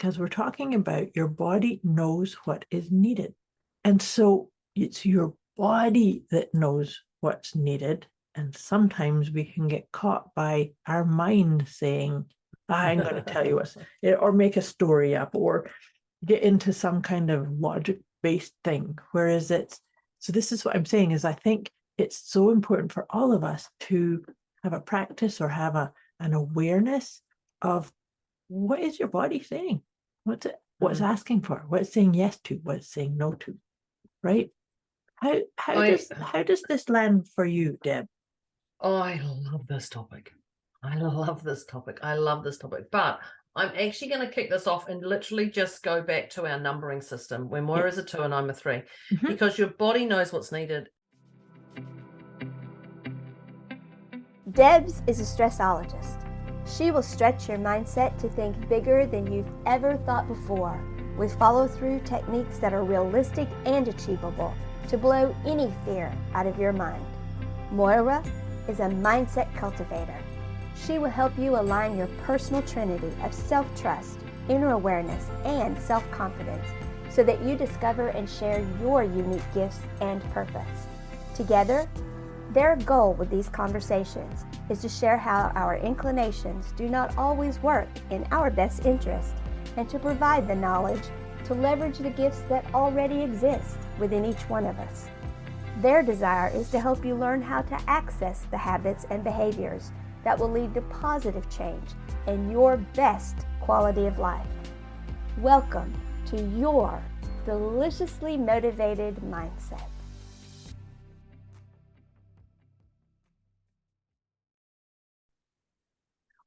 because we're talking about your body knows what is needed. And so it's your body that knows what's needed. And sometimes we can get caught by our mind saying, I'm going to tell you what's, or make a story up, or get into some kind of logic-based thing. Whereas so this is what I'm saying is I think it's so important for all of us to have a practice or have an awareness of what is your body saying? What's asking for? What's saying yes to? What's saying no to? Right? How does this land for you, Deb? Oh, I love this topic. I love this topic. But I'm actually going to kick this off and literally just go back to our numbering system where Moira's a 2 and I'm a 3, because your body knows what's needed. Debz is a stressologist. She will stretch your mindset to think bigger than you've ever thought before, with follow-through techniques that are realistic and achievable to blow any fear out of your mind. Moira is a mindset cultivator. She will help you align your personal trinity of self-trust, inner awareness, and self-confidence so that you discover and share your unique gifts and purpose. Together, their goal with these conversations is to share how our inclinations do not always work in our best interest and to provide the knowledge to leverage the gifts that already exist within each one of us. Their desire is to help you learn how to access the habits and behaviors that will lead to positive change and your best quality of life. Welcome to your deliciously motivated mindset.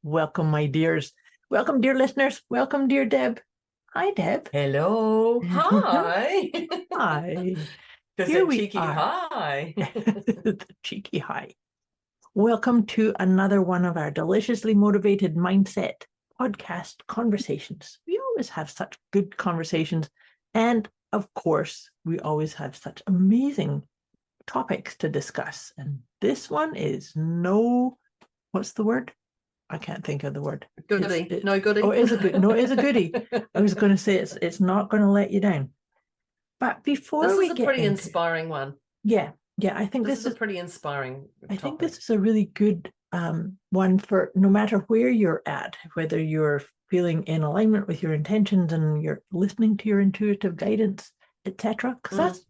Welcome, my dears. Welcome, dear listeners. Welcome, dear Deb. Hi, Deb. Hello. Hi. Hi. Here we cheeky are. Hi. The cheeky hi. Welcome to another one of our deliciously motivated mindset podcast conversations. We always have such good conversations. And of course, we always have such amazing topics to discuss. And this one is what's the word? I can't think of the word. Goody. No goody. Oh, it is a good. No, it is a goodie. I was going to say it's not going to let you down. But before this we is a get pretty into, inspiring one. Yeah. I think this is a pretty inspiring I think this is a really good one for no matter where you're at, whether you're feeling in alignment with your intentions and you're listening to your intuitive guidance, etc. Because that's,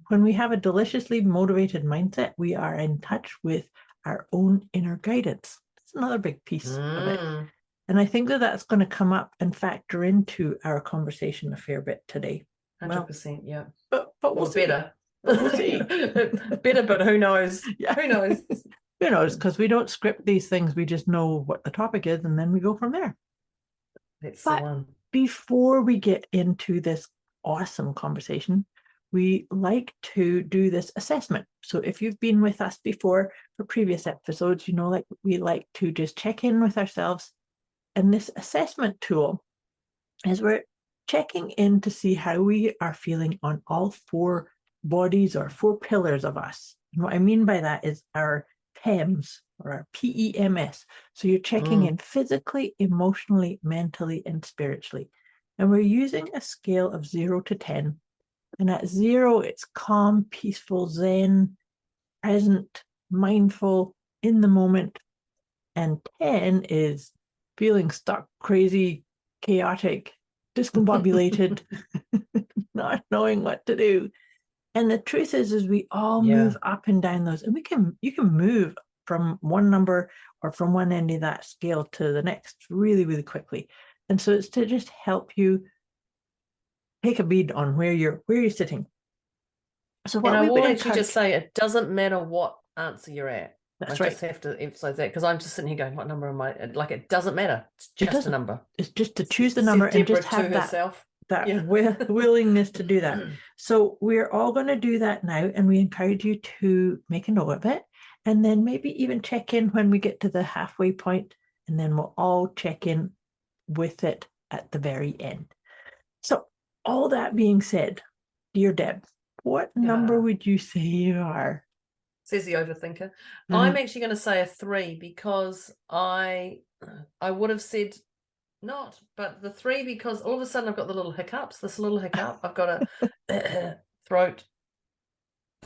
when we have a deliciously motivated mindset, we are in touch with our own inner guidance. That's another big piece of it. And I think that's going to come up and factor into our conversation a fair bit today. 100%, yeah. But we'll see. Better. We'll see. Better, but who knows? Yeah. Who knows? Who knows? Because we don't script these things. We just know what the topic is, and then we go from there. That's the one. Before we get into this awesome conversation, we like to do this assessment. So if you've been with us before for previous episodes, we like to just check in with ourselves. And this assessment tool is we're checking in to see how we are feeling on all 4 bodies or 4 pillars of us. And what I mean by that is our PEMS or our PEMS. So you're checking in physically, emotionally, mentally, and spiritually. And we're using a scale of 0 to 10. And at 0, it's calm, peaceful, zen, present, mindful, in the moment. And 10 is feeling stuck, crazy, chaotic, discombobulated, not knowing what to do. And the truth is we all move up and down those, and you can move from one number or from one end of that scale to the next really, really quickly. And so it's to just help you take a bead on where you're sitting. So what I will actually just say it doesn't matter what answer you're at. That's right. I just have to emphasize that because I'm just sitting here going, what number am I? Like, it doesn't matter. It's just a number. It's just to choose the number and just have that willingness to do that. So we're all going to do that now, and we encourage you to make a note of it, and then maybe even check in when we get to the halfway point, and then we'll all check in with it at the very end. So all that being said, dear Deb, what number would you say you are? Says the overthinker. I'm actually going to say a 3 because I would have said not. But the 3, because all of a sudden I've got the little hiccups, this little hiccup. I've got a throat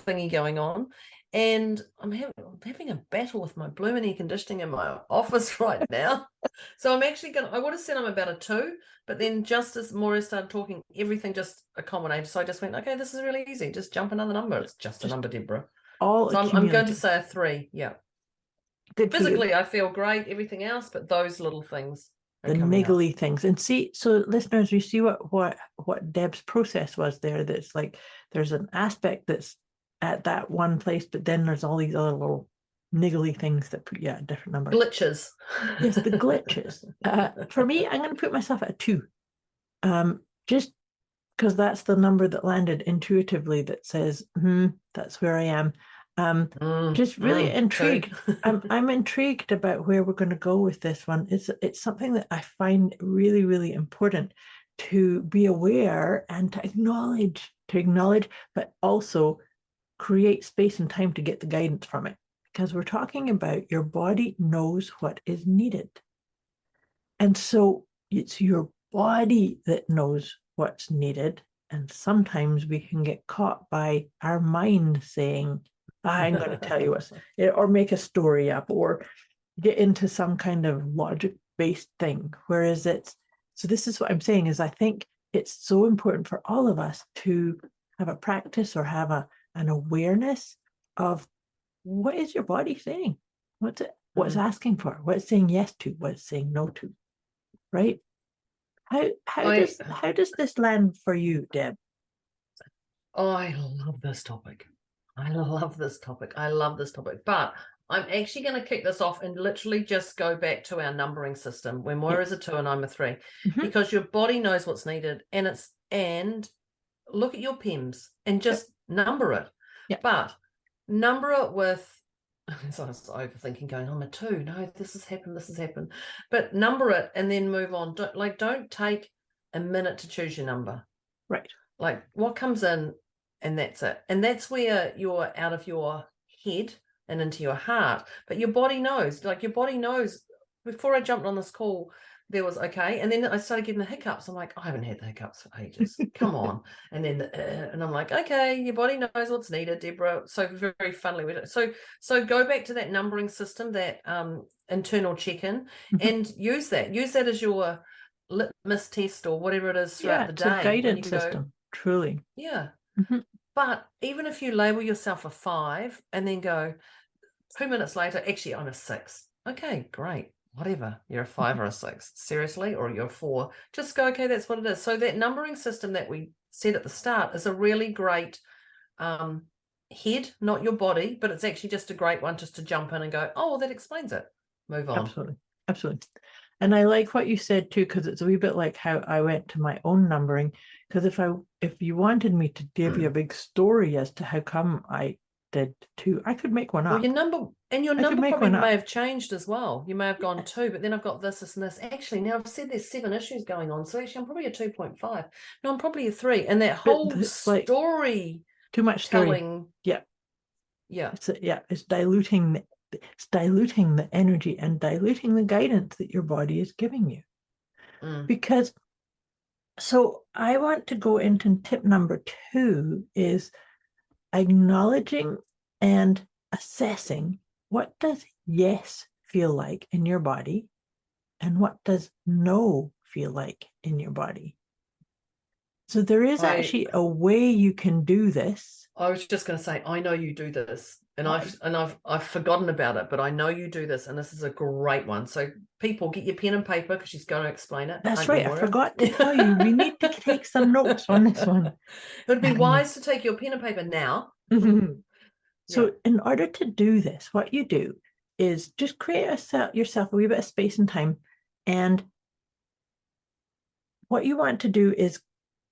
thingy going on. And I'm having a battle with my blooming air conditioning in my office right now. So I'm actually I would have said I'm about a 2, but then just as Moira started talking, everything just accommodated. So I just went, okay, this is really easy. Just jump another number. It's just a number, Deborah. All So I'm going to say a 3. Yeah. Good for you. Physically, I feel great, everything else, but those little things are The coming up. niggly things. And see, so listeners, you see what Deb's process was there. That's like there's an aspect that's at that one place, but then there's all these other little niggly things that put you at a different number. Glitches. Yes, the glitches. For me, I'm going to put myself at a 2. Just because that's the number that landed intuitively that says, that's where I am. Just really intrigued. I'm intrigued about where we're going to go with this one. It's something that I find really, really important to be aware and to acknowledge, but also create space and time to get the guidance from it. Because we're talking about your body knows what is needed. And so it's your body that knows what's needed. And sometimes we can get caught by our mind saying, I'm going to tell you what's, or make a story up or get into some kind of logic-based thing. Whereas so this is what I'm saying is I think it's so important for all of us to have a practice or have an awareness of what is your body saying? What's asking for? What's saying yes to? What's saying no to? Right? How does this land for you, Deb? Oh, I love this topic. I love this topic. But I'm actually going to kick this off and literally just go back to our numbering system where Moira's a 2 and I'm a 3, because your body knows what's needed, and look at your PEMS and just number it. But number it with, so I was overthinking going, I'm a 2. No, this has happened. But number it and then move on. Don't take a minute to choose your number. Right. Like what comes in, and that's it. And that's where you're out of your head and into your heart. But your body knows, before I jumped on this call, there was okay. And then I started getting the hiccups. I'm like, I haven't had the hiccups for ages. Come on. And then, and I'm like, okay, your body knows what's needed, Deborah. So very funnily with it. So go back to that numbering system, that internal check-in, and use that as your litmus test or whatever it is throughout the day. It's a guidance system, truly. Yeah. But even if you label yourself a 5 and then go 2 minutes later, actually, I'm a 6. Okay, great. Whatever. You're a 5 or a 6. Seriously? Or you're a 4. Just go, okay, that's what it is. So that numbering system that we said at the start is a really great head, not your body, but it's actually just a great one just to jump in and go, oh, well, that explains it. Move on. Absolutely. And I like what you said too, because it's a wee bit like how I went to my own numbering. Because if you wanted me to give you a big story as to how come I did 2, I could make one up. Well, your number probably may have changed as well. You may have gone 2, but then I've got this and this. Actually, now I've said there's 7 issues going on. So actually, I'm probably a 2.5. No, I'm probably a 3. And that whole story, too much telling. Yeah. It's diluting. It's diluting the energy and diluting the guidance that your body is giving you. Because, so I want to go into tip number 2 is acknowledging and assessing what does yes feel like in your body and what does no feel like in your body. So there is actually a way you can do this. I was just going to say, I know you do this, and I've forgotten about it, but I know you do this, and this is a great one. So people, get your pen and paper because she's going to explain it. That's right. I forgot to tell you. We need to take some notes on this one. It would be wise to take your pen and paper now. So in order to do this, what you do is just create yourself a wee bit of space and time, and what you want to do is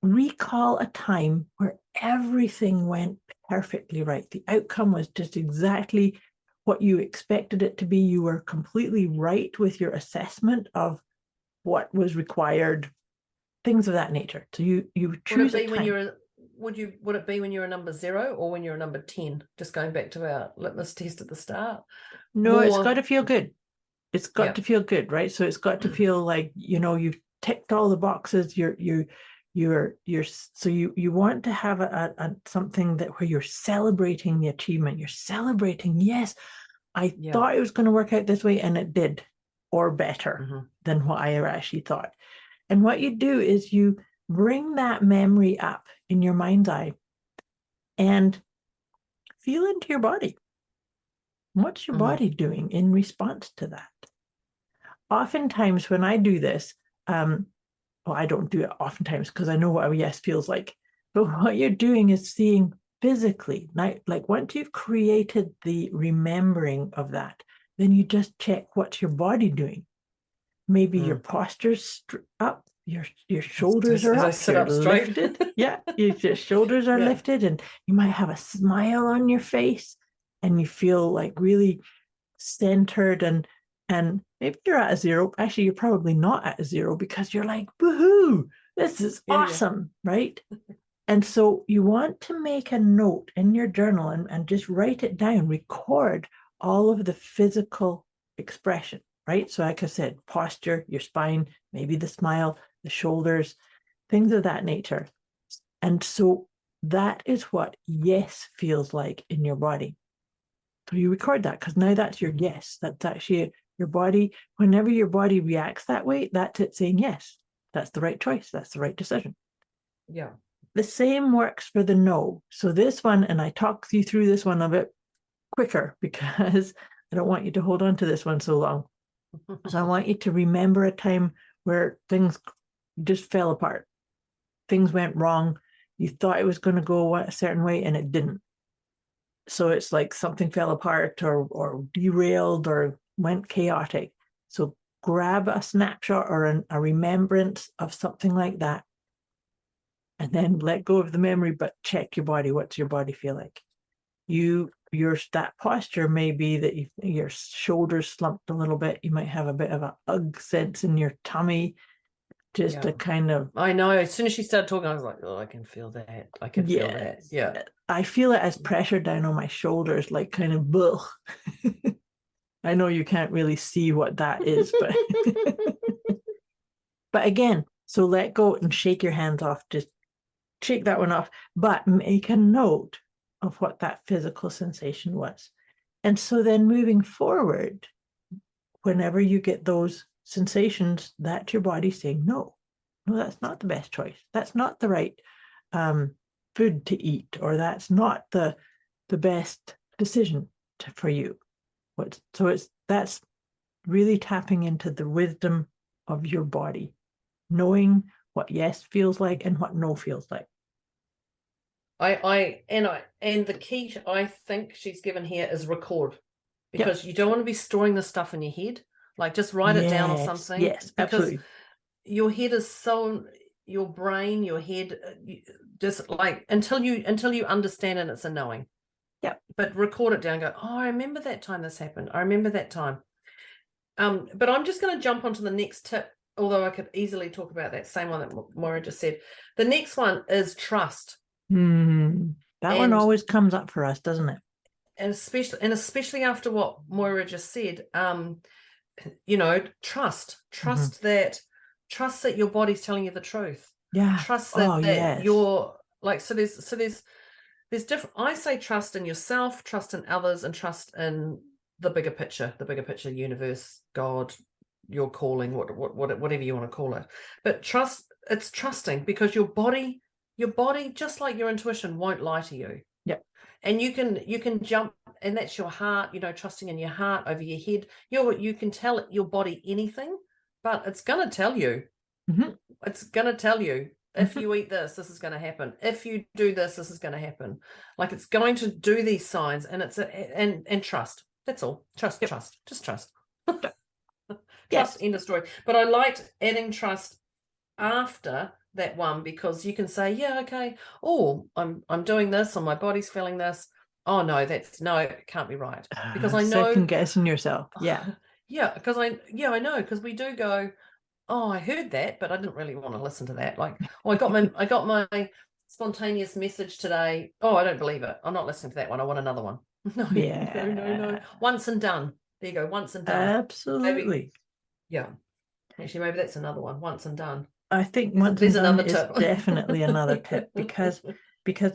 recall a time where everything went perfectly right. The outcome was just exactly what you expected it to be. You were completely right with your assessment of what was required, things of that nature. So you choose a time. Would it be when you're a number 0 or when you're a number 10? Just going back to our litmus test at the start. No, it's got to feel good. It's got to feel good, right? So it's got to feel like, you've ticked all the boxes. So you want to have a something that where you're celebrating the achievement. You're celebrating, yes, I thought it was going to work out this way, and it did, or better than what I actually thought. And what you do is you bring that memory up in your mind's eye and feel into your body. What's your body doing in response to that? Oftentimes when I do this, I don't do it oftentimes because I know what a yes feels like. But what you're doing is seeing physically, like once you've created the remembering of that, then you just check what's your body doing. Maybe your posture's up, your shoulders are up, sit up straight. lifted. Yeah, your shoulders are lifted, and you might have a smile on your face, and you feel like really centered, and maybe you're at a zero. Actually, you're probably not at a zero because you're like, woohoo, this is awesome, right? And so you want to make a note in your journal and just write it down, record all of the physical expression, right? So like I said, posture, your spine, maybe the smile, the shoulders, things of that nature. And so that is what yes feels like in your body. So you record that because now that's your yes. That's actually your body. Whenever your body reacts that way, that's it saying yes. That's the right choice. That's the right decision. Yeah. The same works for the no. So this one, and I talk you through this one a bit quicker because I don't want you to hold on to this one so long. So I want you to remember a time where things just fell apart. Things went wrong. You thought it was going to go a certain way and it didn't. So it's like something fell apart or derailed or went chaotic. So grab a snapshot or a remembrance of something like that. And then let go of the memory, but check your body. What's your body feel like? That posture may be that your shoulders slumped a little bit. You might have a bit of a ugh sense in your tummy. Just a kind of... I know. As soon as she started talking, I was like, oh, I can feel that. I can feel that. Yeah. I feel it as pressure down on my shoulders, like kind of, ugh. I know you can't really see what that is, but but again, so let go and shake your hands off. Just shake that one off, but make a note of what that physical sensation was. And so then moving forward, whenever you get those sensations, that's your body saying, no, that's not the best choice. That's not the right food to eat, or that's not the best decision for you. That's really tapping into the wisdom of your body, knowing what yes feels like and what no feels like. And the key I think she's given here is record, because you don't want to be storing this stuff in your head. Like just write it down or something. Yes, absolutely. Your head is your brain, your head, just like until you understand it, it's a knowing. Yeah. But record it down. Go, oh, I remember that time this happened. I remember that time. But I'm just going to jump onto the next tip, although I could easily talk about that same one that Moira just said. The next one is trust. That one always comes up for us, doesn't it? And especially after what Moira just said, trust that your body's telling you the truth. Yeah. Trust that you're like, so there's different, I say trust in yourself, trust in others, and trust in the bigger picture, universe, God, your calling, whatever you want to call it. But it's trusting, because your body, just like your intuition, won't lie to you. Yeah. And you can jump, and that's your heart, trusting in your heart over your head. You can tell your body anything, but it's going to tell you. It's going to tell you, if you eat this is going to happen. If you do this is going to happen. Like, it's going to do these signs, and and trust. That's all. Trust. Just trust. Trust, end of story. But I liked adding trust after that one, because you can say, yeah, okay, oh, I'm doing this, or my body's feeling this. Oh no, it can't be right, because I know, second guessing yourself. Because I know, because we do go, oh, I heard that, but I didn't really want to listen to that. Like, oh, I got my spontaneous message today. Oh, I don't believe it. I'm not listening to that one. I want another one. No. Once and done. There you go. Once and done. Absolutely. Yeah. Actually, maybe that's another one. Once and done. I think There's once and done another is tip. definitely another tip because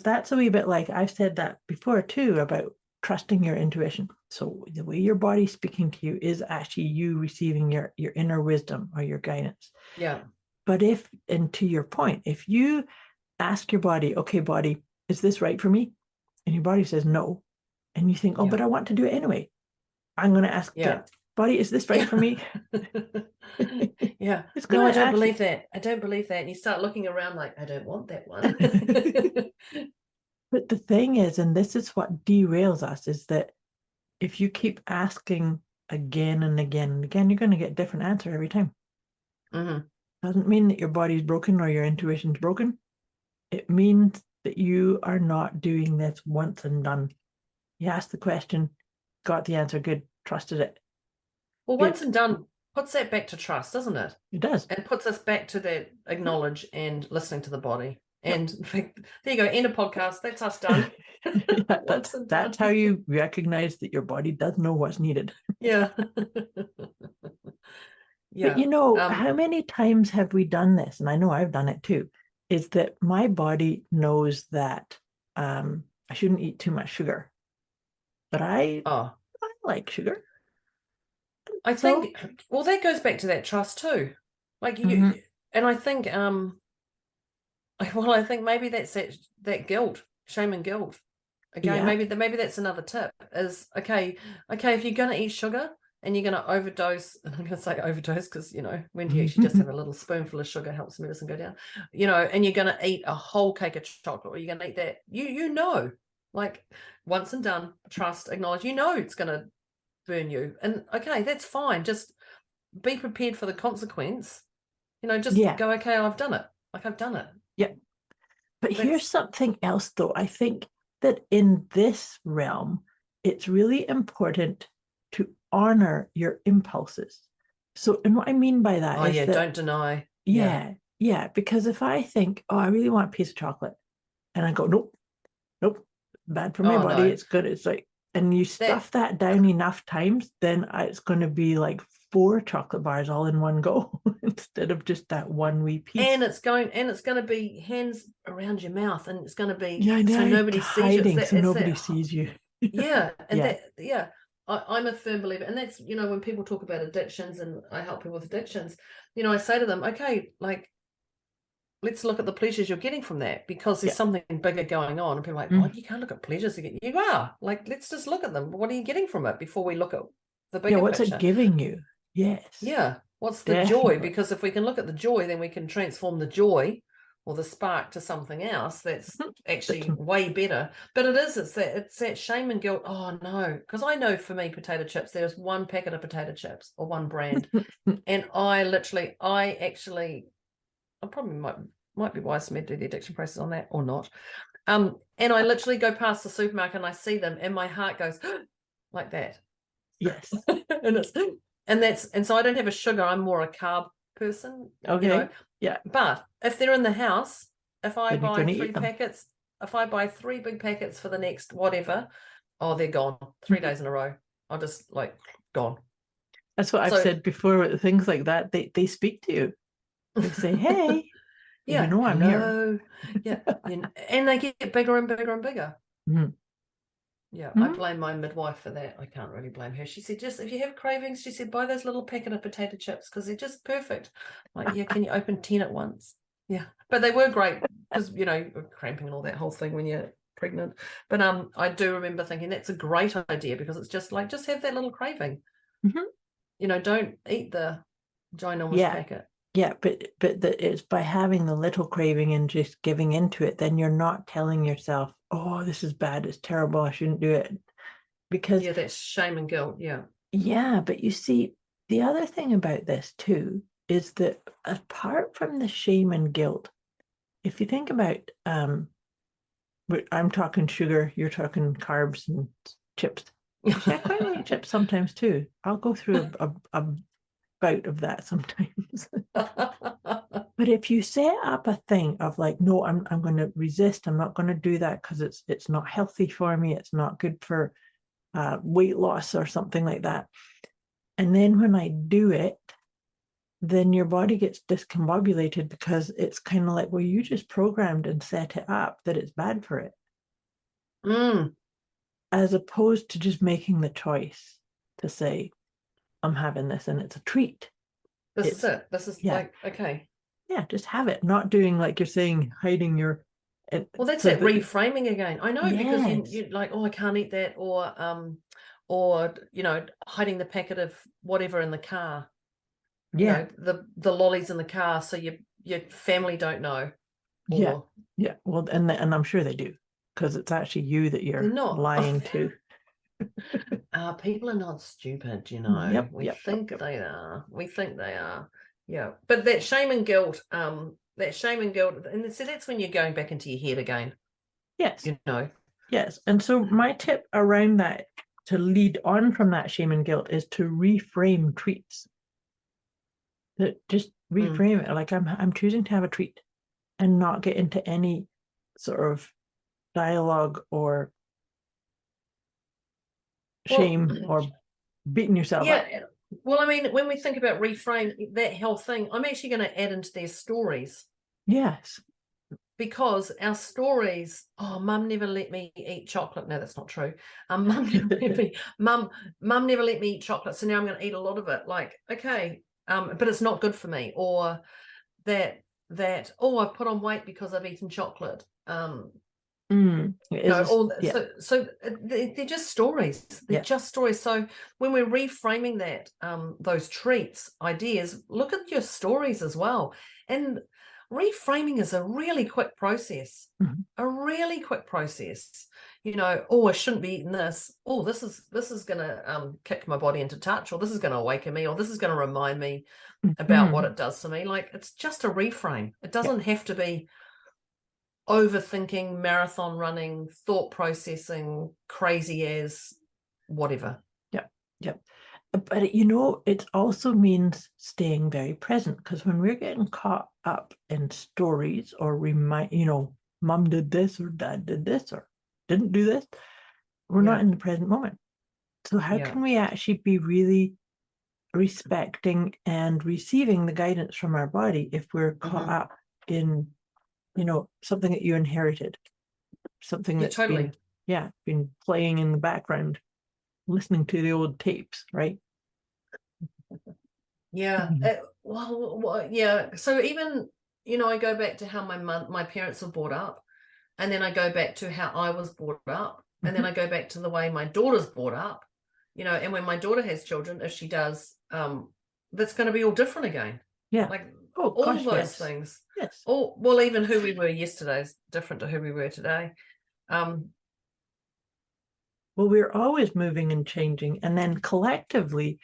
that's a wee bit like I've said that before too about trusting your intuition. So the way your body's speaking to you is actually you receiving your inner wisdom or your guidance. Yeah. But and to your point, if you ask your body, okay, body, is this right for me? And your body says no. And you think, oh, but I want to do it anyway. I'm going to ask again, body, is this right for me? Yeah. It's No, I don't believe that. I don't believe that. And you start looking around like, I don't want that one. But the thing is, and this is what derails us, is that if you keep asking again and again and again, you're going to get a different answer every time. Mm-hmm. Doesn't mean that your body's broken or your intuition's broken. It means that you are not doing this once and done. You asked the question, got the answer, good, trusted it. Well, once and done puts that back to trust, doesn't it? It does. And puts us back to that acknowledge and listening to the body. And in fact, there you go, end of podcast. That's us done. That's how you recognize that your body does know what's needed. Yeah. But how many times have we done this? And I know I've done it too, is that my body knows that I shouldn't eat too much sugar. But I like sugar. I think, well, that goes back to that trust too. Like you, and I think, I think maybe that's that guilt, shame and guilt. Again, maybe that's another tip is, okay, if you're going to eat sugar and you're going to overdose, and I'm going to say overdose because, when do you actually just have a little spoonful of sugar helps medicine go down, and you're going to eat a whole cake of chocolate or you're going to eat that, like once and done, trust, acknowledge, it's going to burn you. And okay, that's fine. Just be prepared for the consequence. Go, okay, I've done it. Like I've done it. Yeah. But here's something else though. I think that in this realm, it's really important to honor your impulses. So, and what I mean by that is that, don't deny. Yeah. Because if I think, I really want a piece of chocolate, and I go, nope, bad for my body. No. It's good. It's like, and you stuff that down enough times, then it's going to be like 4 chocolate bars all in one go instead of just that one wee piece. And it's going to be hands around your mouth, and it's going to be so nobody sees you. So nobody sees you. Yeah, and I'm a firm believer, and that's when people talk about addictions, and I help people with addictions. I say to them, okay, like, let's look at the pleasures you're getting from that, because there's something bigger going on. And people are like, what? You can't look at pleasures again. You are. Like, let's just look at them. What are you getting from it before we look at the bigger what's picture? It giving you? Yes. Yeah. What's the joy? Because if we can look at the joy, then we can transform the joy or the spark to something else that's actually way better. But it's that shame and guilt. Oh no. Because I know for me, potato chips, there's one packet of potato chips or one brand. And I probably might be wise for me to do the addiction process on that or not. And I literally go past the supermarket and I see them and my heart goes like that. Yes. and so I don't have a sugar. I'm more a carb person. Okay. Yeah. But if they're in the house, if I buy 3 packets, if I buy 3 big packets for the next whatever, they're gone 3 days in a row. I'll just gone. That's what I've said before. Things like that, they speak to you. They say, hey, I'm here. Yeah. And they get bigger and bigger and bigger. Mm-hmm. Yeah. I blame my midwife for that. I can't really blame her. She said, just if you have cravings, she said, buy those little packet of potato chips because they're just perfect. Like, can you open 10 at once? Yeah. But they were great because, cramping and all that whole thing when you're pregnant. But I do remember thinking that's a great idea because it's just have that little craving. Mm-hmm. Don't eat the ginormous packet. Yeah, but it's by having the little craving and just giving into it, then you're not telling yourself, oh, this is bad, it's terrible, I shouldn't do it. Because that's shame and guilt. Yeah, but you see, the other thing about this too is that apart from the shame and guilt, if you think about, I'm talking sugar, you're talking carbs and chips. Actually, I quite like chips sometimes too. I'll go through a bout of that sometimes. But if you set up a thing of like, no, I'm going to resist, I'm not going to do that because it's not healthy for me, it's not good for weight loss or something like that, And then when I do it, then your body gets discombobulated because it's kind of like, well, you just programmed and set it up that it's bad for it. As opposed to just making the choice to say, I'm having this and it's a treat. This is it. This is like, okay. Yeah, just have it. Not doing, like you're saying, hiding your... Well, that's that reframing again. I know, because you like, oh, I can't eat that, or you know, hiding the packet of whatever in the car. You know, the lollies in the car, so your family don't know. Or... Yeah. Well, and I'm sure they do, because it's actually you that you're lying to. People are not stupid, you know. We think they are. We think they are. Yeah. But that shame and guilt, and so that's when you're going back into your head again. Yes. You know. Yes. And so my tip around that, to lead on from that shame and guilt, is to reframe treats. That just reframe it. Like, I'm choosing to have a treat, and not get into any sort of dialogue or shame or beating yourself up. Well, I mean, when we think about reframe, that health thing, I'm actually going to add into their stories. Yes. Because our stories, oh, mum never let me eat chocolate. No, that's not true. Mum never let me eat chocolate, so now I'm going to eat a lot of it. Like, okay, but it's not good for me. Or that oh, I've put on weight because I've eaten chocolate. So they're just stories. They're just stories. So when we're reframing that, those treats, ideas, look at your stories as well. And reframing is a really quick process. A really quick process. You know, oh, I shouldn't be eating this. Oh, this is going to kick my body into touch, or this is going to awaken me, or this is going to remind me about what it does to me. Like, it's just a reframe. It doesn't have to be overthinking, marathon running, thought processing, crazy as whatever. But you know, it also means staying very present, because when we're getting caught up in stories, or mom did this or dad did this or didn't do this, we're not in the present moment. So how can we actually be really respecting and receiving the guidance from our body if we're caught up in, something that you inherited, something that's been playing in the background, listening to the old tapes, right? So even, I go back to how my parents were brought up, and then I go back to how I was brought up, and then I go back to the way my daughter's brought up, and when my daughter has children, if she does, that's going to be all different again. Like all those things. Well, even who we were yesterday is different to who we were today. Well, we're always moving and changing, and then collectively,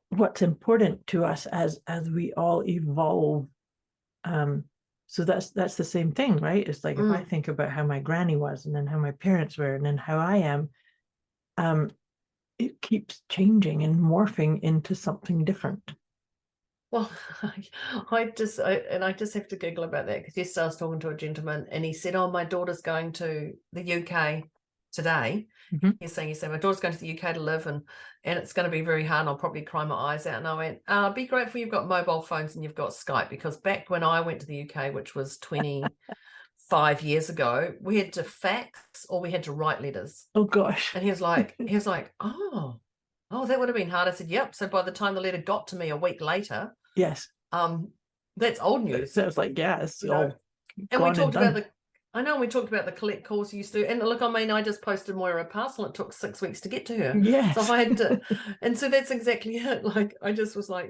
what's important to us as we all evolve. So that's the same thing, right? It's like, if I think about how my granny was, and then how my parents were, and then how I am, it keeps changing and morphing into something different. Well, I just have to giggle about that, because yesterday I was talking to a gentleman, and he said, oh, my daughter's going to the UK today. He's saying my daughter's going to the UK to live, and it's going to be very hard, and I'll probably cry my eyes out. And I went, be grateful you've got mobile phones and you've got Skype, because back when I went to the UK, which was 25 years ago, we had to fax or we had to write letters. Oh gosh. And he was like, oh, that would have been hard. I said, yep. So by the time the letter got to me a week later, that's old news. So it's like, it's all and we talked about we talked about the collect calls you used to, and look, I mean, I just posted Moira a parcel. It took 6 weeks to get to her. Yes. So I had to, and so that's exactly it. Like, I just was like,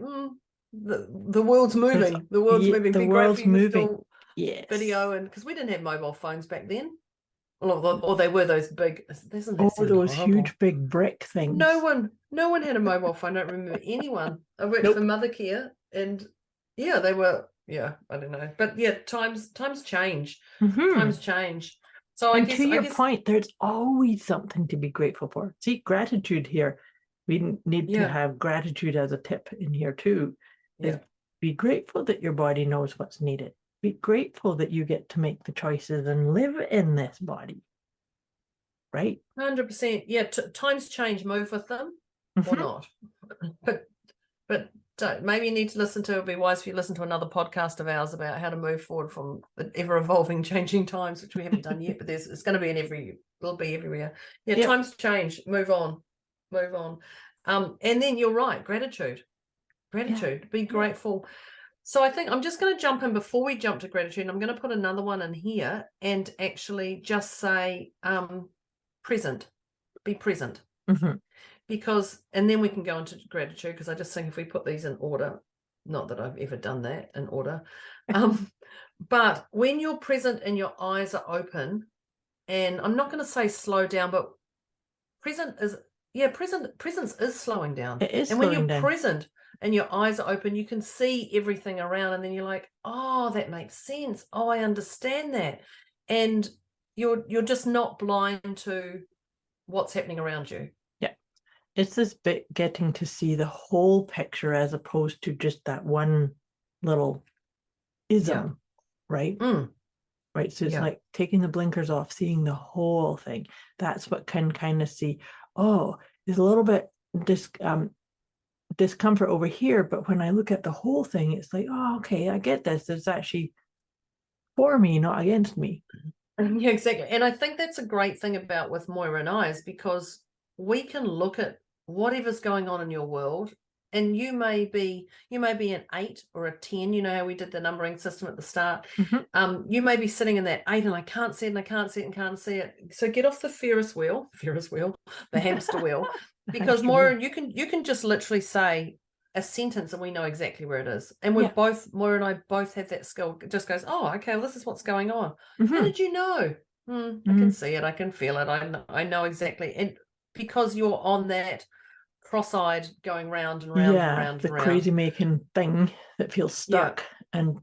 the world's moving. The world's moving. The world's moving. Yes. Video, and because we didn't have mobile phones back then. Or they were those big. Those huge big brick things. No one had a mobile phone. I don't remember anyone. I worked for Mother Care, and they were. I don't know, but times change. Times change. So to your point, there's always something to be grateful for. See, gratitude here. We need to have gratitude as a tip in here too. Be grateful that your body knows what's needed. Be grateful that you get to make the choices and live in this body. Right? 100%. Yeah, times change. Move with them. or not. But maybe you need to listen to, it'd be wise if you listen to another podcast of ours about how to move forward from the ever-evolving, changing times, which we haven't done yet, but it's going to be it'll be everywhere. Yeah, Yep. times change, move on. And then you're right, gratitude, be grateful. So I think I'm just going to jump in before we jump to gratitude, and I'm going to put another one in here and actually just say present, be present. Mhm. Because, and then we can go into gratitude, because I just think if we put these in order, not that I've ever done that in order, but when you're present and your eyes are open, and I'm not going to say slow down, but presence is slowing down. It is and when slowing you're down. present and your eyes are open, you can see everything around, and then you're like, oh, that makes sense. Oh, I understand that. And you're just not blind to what's happening around you. It's this bit getting to see the whole picture as opposed to just that one little ism, right? Right. So it's like taking the blinkers off, seeing the whole thing. That's what can kind of see, oh, there's a little bit discomfort over here, but when I look at the whole thing, it's like, oh, okay, I get this. It's actually for me, not against me. Yeah, exactly. And I think that's a great thing about with Moira and I, is because we can look at whatever's going on in your world, and you may be an 8 or a 10. You know how we did the numbering system at the start. You may be sitting in that 8, and I can't see it, and I can't see it, and can't see it. So get off the Ferris wheel, the hamster wheel, because Moira, you can just literally say a sentence and we know exactly where it is. And we're both, Moira and I both have that skill. It just goes, oh, okay, well, this is what's going on. How did you know? I can see it, I can feel it, I know exactly. And because you're on that cross-eyed going round and round and round the and round. crazy making thing that feels stuck, and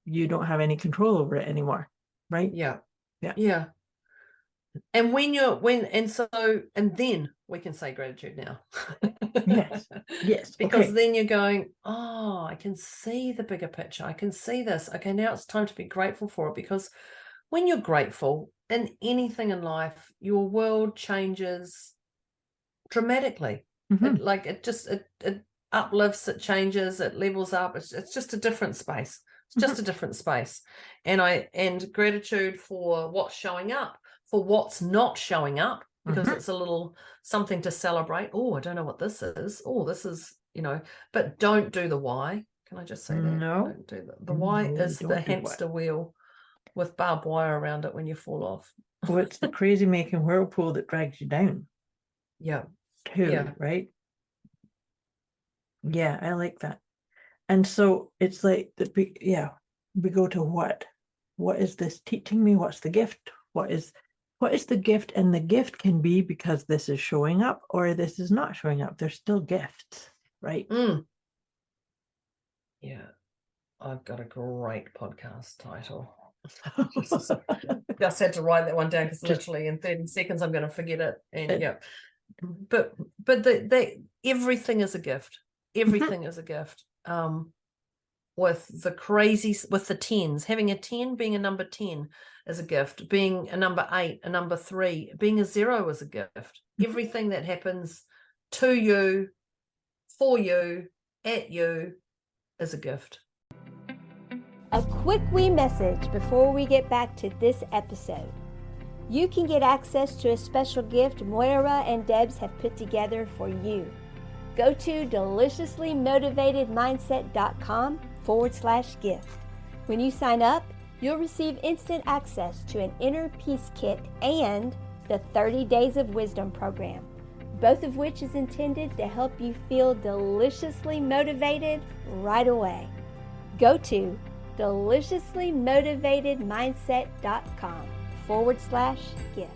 you don't have any control over it anymore, right? And and then we can say gratitude now. yes Because then you're going, oh, I can see the bigger picture, I can see this. Okay, now it's time to be grateful for it. Because when you're grateful in anything in life, your world changes dramatically. It uplifts, it changes, it levels up. It's just a different space. It's just a different space. And gratitude for what's showing up, for what's not showing up, because it's a little something to celebrate. Oh, I don't know what this is. Oh, this is, but don't do the why. Can I just say that? No. Don't do the why is the hamster wheel with barbed wire around it when you fall off. Oh, it's the crazy making whirlpool that drags you down. Right? Yeah, I like that. And so it's like that we go to what is this teaching me? What's the gift? What is the gift? And the gift can be because this is showing up or this is not showing up. There's still gifts, right? Yeah. I've got a great podcast title. Just had to write that one down, because literally in 30 seconds I'm going to forget it. And but everything is a gift. Everything is a gift. With the tens, having a 10, being a number 10 is a gift. Being a number 8, a number 3, being a 0 is a gift. Everything that happens to you, for you, at you is a gift. A quick wee message before we get back to this episode. You can get access to a special gift Moira and Debz have put together for you. Go to deliciouslymotivatedmindset.com/gift. When you sign up, you'll receive instant access to an inner peace kit and the 30 Days of Wisdom program, both of which is intended to help you feel deliciously motivated right away. Go to deliciouslymotivatedmindset.com/gift.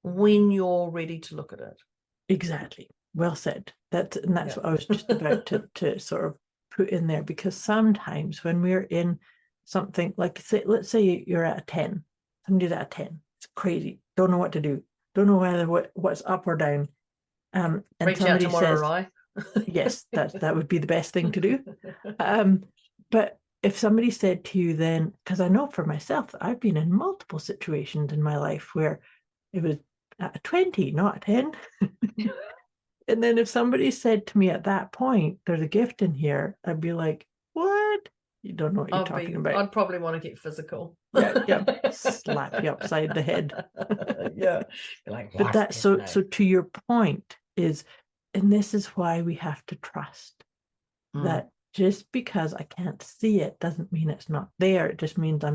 When you're ready to look at it. Exactly. Well said. That's what I was just about to sort of put in there, because sometimes when we're in something like, let's say you're at a 10, somebody's at a 10, it's crazy, don't know what to do, don't know whether what's up or down, and reach somebody out to Moira, says, yes, that would be the best thing to do. But if somebody said to you then, because I know for myself that I've been in multiple situations in my life where it was at a 20, not a 10. And then if somebody said to me at that point, there's a gift in here, I'd be like, what? You don't know what you're talking about. I'd probably want to get physical. Yeah. Slap you upside the head. Yeah. Like, but that's so to your point is, and this is why we have to trust that just because I can't see it doesn't mean it's not there. It just means I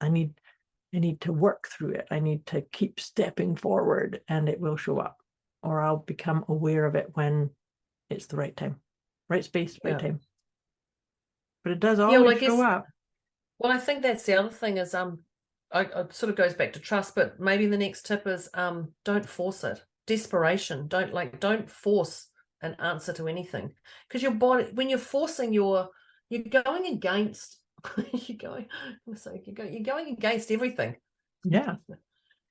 need to work through it. I need to keep stepping forward and it will show up, or I'll become aware of it when it's the right time, right space, right time. But it does always show up. Well, I think that's the other thing is, I sort of goes back to trust, but maybe the next tip is, don't force it. Desperation. Don't force an answer to anything, because your body, when you're forcing you're going against, you're going against everything. Yeah.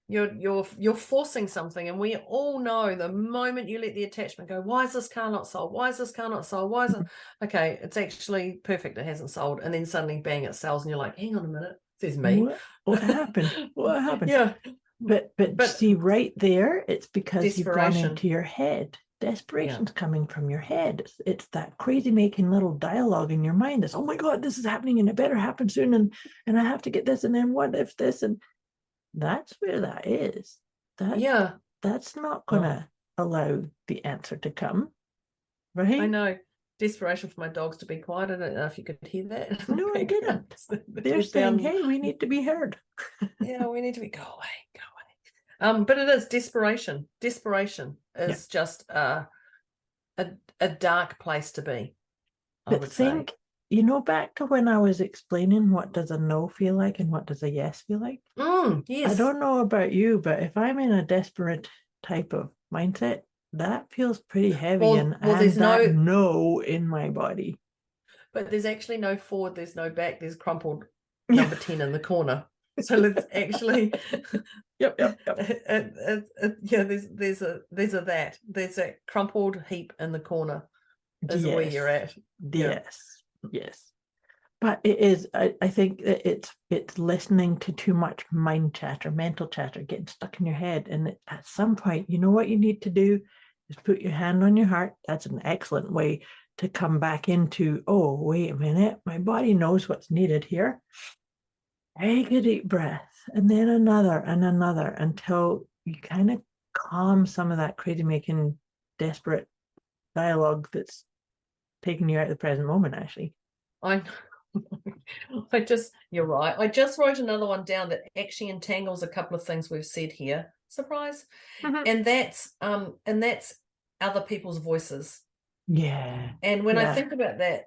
You're forcing something, and we all know the moment you let the attachment go, why is this car not sold? Why is this car not sold? Why is it okay? It's actually perfect. It hasn't sold, and then suddenly, bang! It sells, and you're like, hang on a minute, there's me. What happened? What happened? Yeah, but see, right there, it's because you've gone into your head. Desperation's coming from your head. It's that crazy making little dialogue in your mind. That's, oh my God, this is happening, and it better happen soon, and I have to get this, and then what if this, and that's where that is. That's not gonna allow the answer to come, right? I know. Desperation for my dogs to be quiet. I don't know if you could hear that. No, I didn't. They're saying, hey, we need to be heard. Yeah, we need to be, go away. But it is desperation. Desperation is just a dark place to be, I would say. Back to when I was explaining what does a no feel like and what does a yes feel like. Yes. I don't know about you, but if I'm in a desperate type of mindset, that feels pretty heavy, and there's no in my body. But there's actually no forward, there's no back, there's crumpled number 10 in the corner. So let's actually Yep. There's a crumpled heap in the corner is where you're at. Yes. But it is, I think that it's listening to too much mind chatter, mental chatter, getting stuck in your head. And at some point, you know what you need to do is put your hand on your heart. That's an excellent way to come back into, oh, wait a minute, my body knows what's needed here. Take a deep breath, and then another and another, until you kind of calm some of that crazy making, desperate dialogue that's taking you out of the present moment, actually. You're right. I just wrote another one down that actually entangles a couple of things we've said here. Surprise. And that's other people's voices. Yeah. And when I think about that,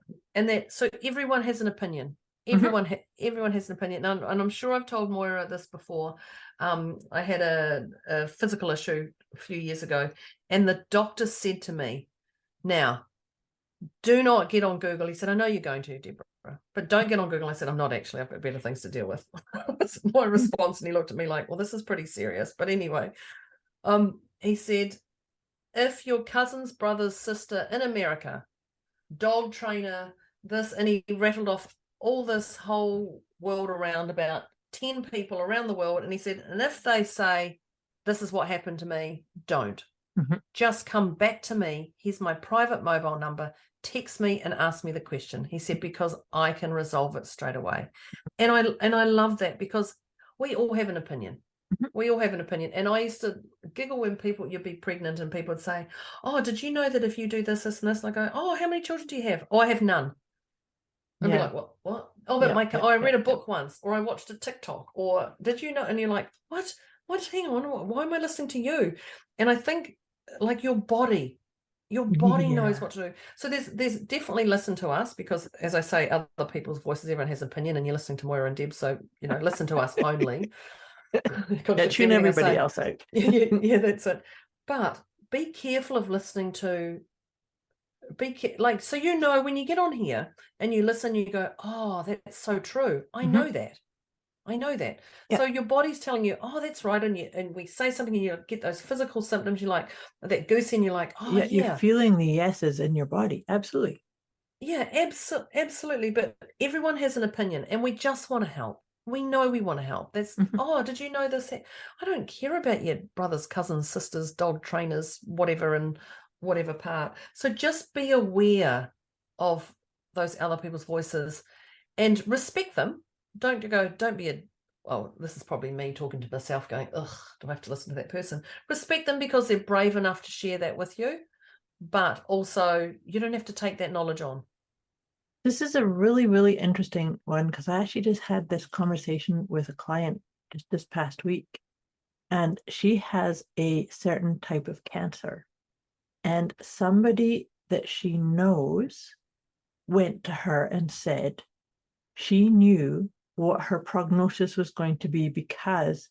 so everyone has an opinion. Everyone has an opinion. And I'm sure I've told Moira this before. I had a physical issue a few years ago, and the doctor said to me, now, do not get on Google. He said, I know you're going to, Deborah, but don't get on Google. I said, I'm not actually. I've got better things to deal with. That's my response. And he looked at me like, well, this is pretty serious. But anyway, he said, if your cousin's brother's sister in America, dog trainer, this, and he rattled off all this whole world around, about 10 people around the world. And he said, and if they say, this is what happened to me, don't. Just come back to me. Here's my private mobile number. Text me and ask me the question. He said, because I can resolve it straight away. And I love that, because we all have an opinion. We all have an opinion. And I used to giggle when you'd be pregnant and people would say, oh, did you know that if you do this, this, and this? And I go, oh, how many children do you have? Oh, I have none. I'd be like, what? Oh, but I read a book once, or I watched a TikTok, or did you know? And you're like, what? Hang on, why am I listening to you? And I think, like, your body knows what to do. So there's definitely listen to us, because, as I say, other people's voices, everyone has opinion, and you're listening to Moira and Debz, so listen to us only. Tune everybody else out. yeah, that's it. But be careful of listening to. So when you get on here and you listen, you go, oh, that's so true. I know that. Yeah. So your body's telling you, oh, that's right. And we say something and you get those physical symptoms. You're like, that goose, and you're like, oh, yeah. You're feeling the yeses in your body. Absolutely. Yeah, absolutely. But everyone has an opinion, and we just want to help. we know we want to help. That's, oh, did you know this? I don't care about your brothers, cousins, sisters, dog trainers, whatever, and whatever part. So just be aware of those other people's voices and respect them. Don't be well, this is probably me talking to myself going, ugh, do I have to listen to that person? Respect them because they're brave enough to share that with you. But also, you don't have to take that knowledge on. This is a really, really interesting one because I actually just had this conversation with a client just this past week, and she has a certain type of cancer, and somebody that she knows went to her and said she knew what her prognosis was going to be because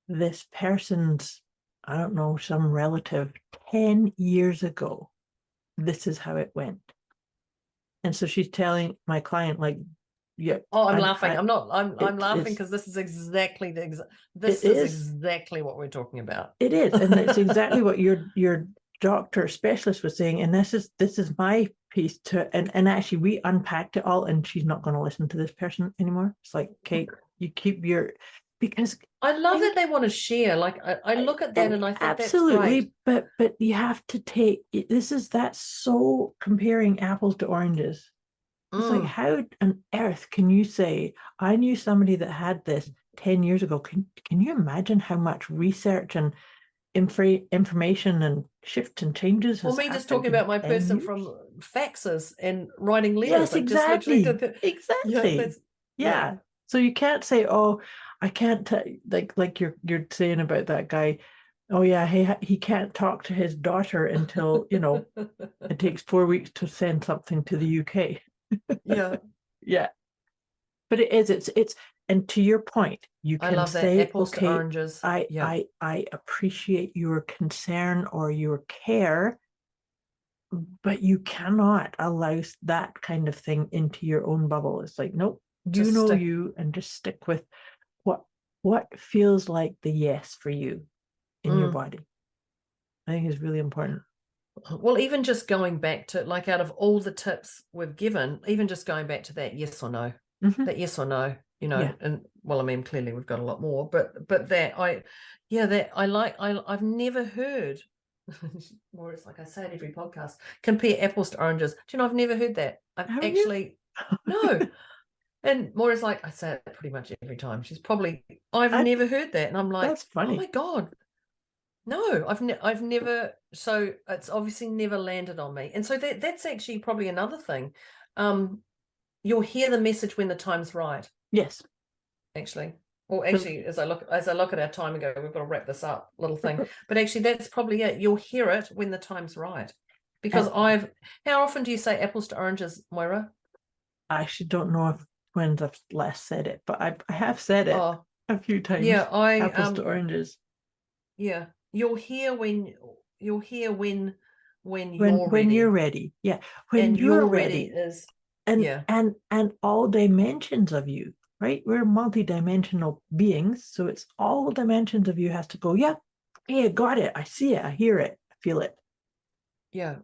this person's, I don't know, some relative 10 years ago, this is how it went. And so she's telling my client, like, yeah. Oh, I'm laughing. I'm laughing because this is exactly exactly what we're talking about. It is, and it's exactly what your doctor specialist was saying. And this is my piece to, and actually we unpacked it all, and she's not going to listen to this person anymore. It's like, Kate, you keep your, because I love that they want to share. Like I look at that and I think absolutely, that's great. but you have to take that's so comparing apples to oranges. It's like, how on earth can you say, I knew somebody that had this 10 years ago? Can you imagine how much research and information and shifts and changes? Well, me just talking about my person from faxes and writing letters. Yes, exactly. Exactly. Yeah. So you can't say, oh, I can't, like you're saying about that guy. Oh yeah, he can't talk to his daughter until, it takes 4 weeks to send something to the UK. Yeah, but it's and to your point, you can say, apples to oranges. I appreciate your concern or your care, but you cannot allow that kind of thing into your own bubble. It's like, nope, you and just stick with what feels like the yes for you in your body. I think is really important. Well, even just going back to, like, out of all the tips we've given, even just going back to that yes or no, that yes or no, and well, I mean, clearly we've got a lot more, but that I've never heard, or it's like I say at every podcast, compare apples to oranges. Do you know, I've never heard that. I've actually, no. And Moira's like, I say it pretty much every time. I've never heard that. And I'm like, that's funny. Oh my God. No, I've never, so it's obviously never landed on me. And so that's actually probably another thing. You'll hear the message when the time's right. Yes. Actually. Well, actually, as I look at our time and go, we've got to wrap this up, little thing. But actually, that's probably it. You'll hear it when the time's right. Because how often do you say apples to oranges, Moira? I actually don't know if when I've last said it, but I have said it a few times. Yeah, apples to oranges. Yeah. You'll hear when you're ready. Yeah. When you're ready is and all dimensions of you, right? We're multi-dimensional beings. So it's all dimensions of you has to go, I got it. I see it. I hear it. I feel it. Yeah.